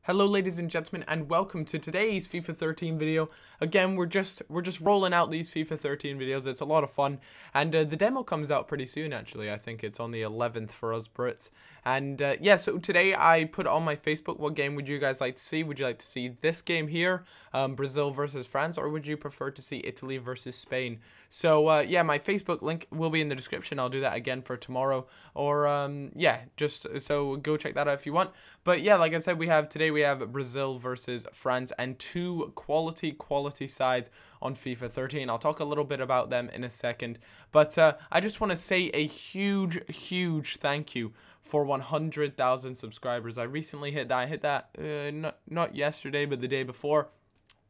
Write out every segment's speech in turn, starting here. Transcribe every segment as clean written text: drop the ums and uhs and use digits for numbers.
Hello ladies and gentlemen, and welcome to today's FIFA 13 video. Again, we're just rolling out these FIFA 13 videos. It's a lot of fun, and the demo comes out pretty soon actually. I think it's on the 11th for us Brits. And yeah, so today I put on my Facebook, what game would you guys like to see? Would you like to see this game here, Brazil versus France, or would you prefer to see Italy versus Spain? So yeah, my Facebook link will be in the description. I'll do that again for tomorrow, or yeah, just so go check that out if you want. But yeah, like I said, we have Brazil versus France, and two quality sides on FIFA 13. I'll talk a little bit about them in a second, but I just want to say a huge thank you for 100,000 subscribers. I recently hit that. I hit that not yesterday, but the day before,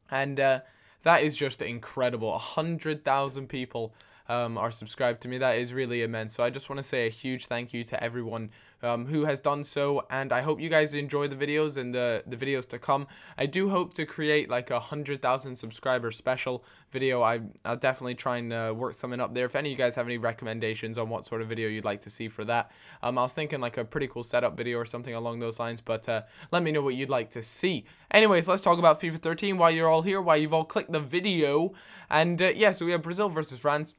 and that is just incredible. 100,000 people are subscribed to me. That is really immense. So I just want to say a huge thank you to everyone who has done so, and I hope you guys enjoy the videos and the videos to come. I do hope to create like a 100,000 subscriber special video. I'll definitely try and work something up there. If any of you guys have any recommendations on what sort of video you'd like to see for that, I was thinking like a pretty cool setup video or something along those lines, but let me know what you'd like to see. Anyways, let's talk about FIFA 13 while you're all here, while you've all clicked the video. And yeah, so we have Brazil versus France.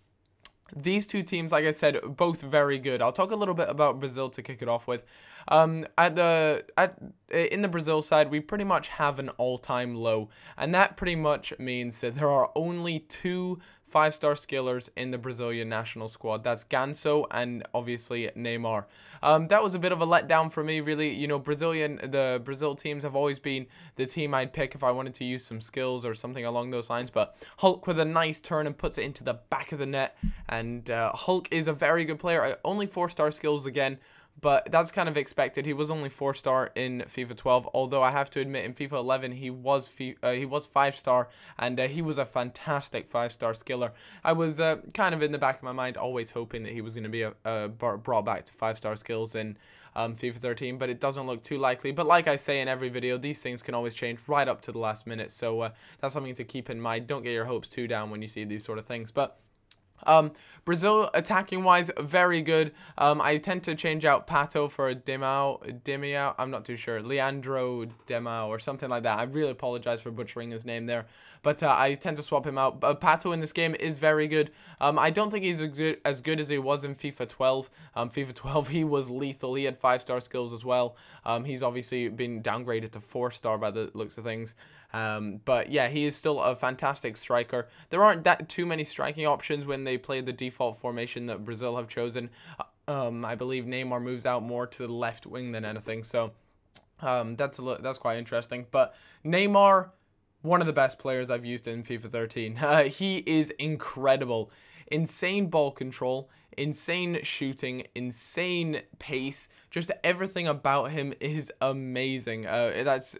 These two teams, like I said, both very good. I'll talk a little bit about Brazil to kick it off with. In the Brazil side, we pretty much have an all-time low, and that pretty much means that there are only two 5-star skillers in the Brazilian national squad. That's Ganso and obviously Neymar. That was a bit of a letdown for me, really. You know, the Brazil teams have always been the team I'd pick if I wanted to use some skills or something along those lines. But Hulk with a nice turn and puts it into the back of the net. And Hulk is a very good player. Only 4-star skills again, but that's kind of expected. He was only 4-star in FIFA 12, although I have to admit in FIFA 11 he was 5-star, and he was a fantastic 5-star skiller. I was kind of in the back of my mind always hoping that he was going to be brought back to 5-star skills in FIFA 13, but it doesn't look too likely. But like I say in every video, these things can always change right up to the last minute, so that's something to keep in mind. Don't get your hopes too down when you see these sort of things. But Brazil attacking wise, very good. I tend to change out Pato for Demao. I'm not too sure. Leandro Demao or something like that. I really apologize for butchering his name there, but I tend to swap him out. Pato in this game is very good. I don't think he's as good as he was in FIFA 12. FIFA 12 he was lethal. He had 5-star skills as well. He's obviously been downgraded to 4-star by the looks of things. But yeah, he is still a fantastic striker. There aren't that too many striking options when they play the default formation that Brazil have chosen. I believe Neymar moves out more to the left wing than anything, so that's quite interesting. But Neymar, one of the best players I've used in FIFA 13. He is incredible. Insane ball control, insane shooting, insane pace. Just everything about him is amazing. That's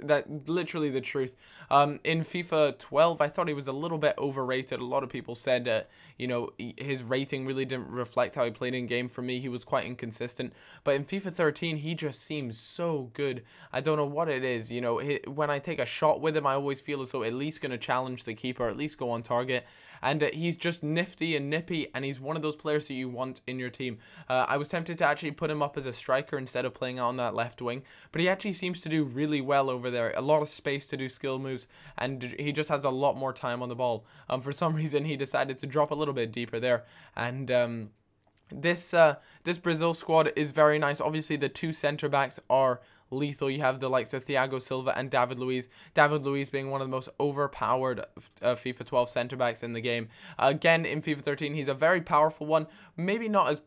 literally the truth. In FIFA 12, I thought he was a little bit overrated. A lot of people said, you know, his rating really didn't reflect how he played in game. For me, he was quite inconsistent. But in FIFA 13, he just seems so good. I don't know what it is. You know, when I take a shot with him, I always feel as though at least going to challenge the keeper, at least go on target. And he's just nifty and nippy, and he's one of those players that you want in your team. I was tempted to actually put him up as a striker instead of playing out on that left wing, but he actually seems to do really well over there. A lot of space to do skill moves, and he just has a lot more time on the ball. For some reason, he decided to drop a little bit deeper there, and this Brazil squad is very nice. Obviously, the two centre backs are lethal. You have the likes of Thiago Silva and David Luiz. David Luiz being one of the most overpowered FIFA 12 centre backs in the game. Again, in FIFA 13, he's a very powerful one. Maybe not as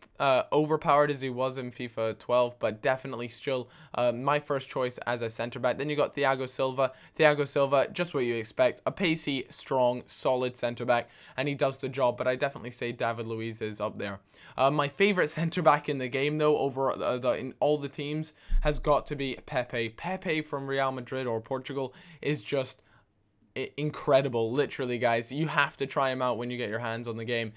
overpowered as he was in FIFA 12, but definitely still my first choice as a centre back. Then you got Thiago Silva. Thiago Silva, just what you expect, a pacey, strong, solid centre back, and he does the job. But I definitely say David Luiz is up there. My favourite centre back in the game, though, over in all the teams, has got to be Pepe. Pepe from Real Madrid or Portugal is just incredible. Literally, guys, you have to try him out when you get your hands on the game.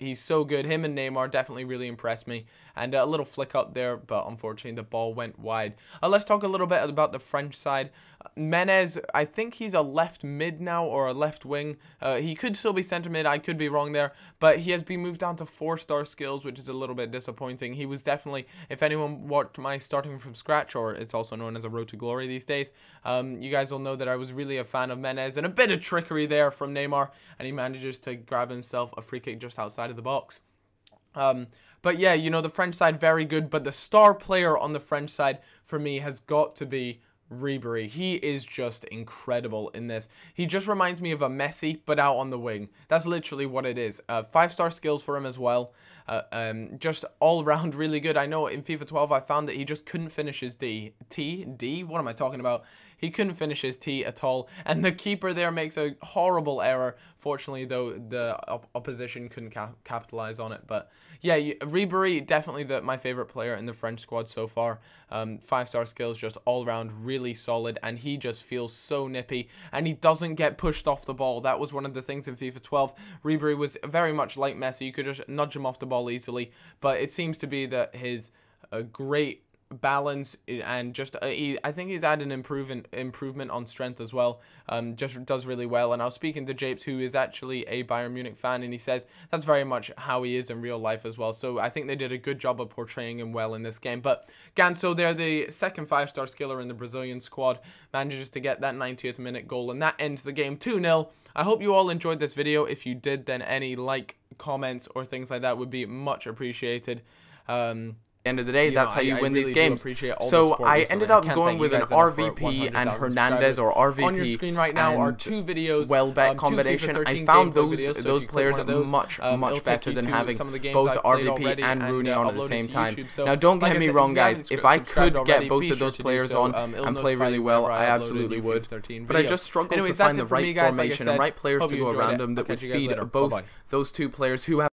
He's so good. Him and Neymar definitely really impressed me. And a little flick up there, but unfortunately the ball went wide. Let's talk a little bit about the French side. Menez, I think he's a left mid now, or a left wing. He could still be centre mid, I could be wrong there, but he has been moved down to 4-star skills, which is a little bit disappointing. He was definitely, if anyone watched my starting from scratch, or it's also known as a road to glory these days, you guys will know that I was really a fan of Menez, and a bit of trickery there from Neymar, and he manages to grab himself a free kick just outside of the box. But yeah, you know, the French side, very good, but the star player on the French side for me has got to be Ribery. He is just incredible in this. He just reminds me of a Messi, but out on the wing. That's literally what it is. 5-star skills for him as well. Just all around really good. I know in FIFA 12 I found that he just couldn't finish his D. What am I talking about? He couldn't finish his T at all, and the keeper there makes a horrible error. Fortunately, though, the opposition couldn't capitalize on it. But yeah, Ribery, definitely my favorite player in the French squad so far. 5-star skills, just all around really solid, and he just feels so nippy, and he doesn't get pushed off the ball. That was one of the things in FIFA 12. Ribery was very much like Messi. You could just nudge him off the ball easily, but it seems to be that his great balance and just I think he's had an improvement on strength as well. Just does really well. And I was speaking to Japes, who is actually a Bayern Munich fan, and he says that's very much how he is in real life as well. So I think they did a good job of portraying him well in this game. But Ganso there, the second 5-star skiller in the Brazilian squad, manages to get that 90th minute goal, and that ends the game 2-0. I hope you all enjoyed this video. If you did, then any comments or things like that would be much appreciated. End of the day, that's how you win these games. So I ended up going with an RVP and Hernandez, or RVP. On your screen right now are 2 videos. Welbeck combination. I found those players much better than having both RVP and Rooney on at the same time. Now, don't get me wrong, guys. If I could get both of those players on and play really well, I absolutely would. But I just struggled to find the right formation and right players to go around them that would feed both those 2 players who have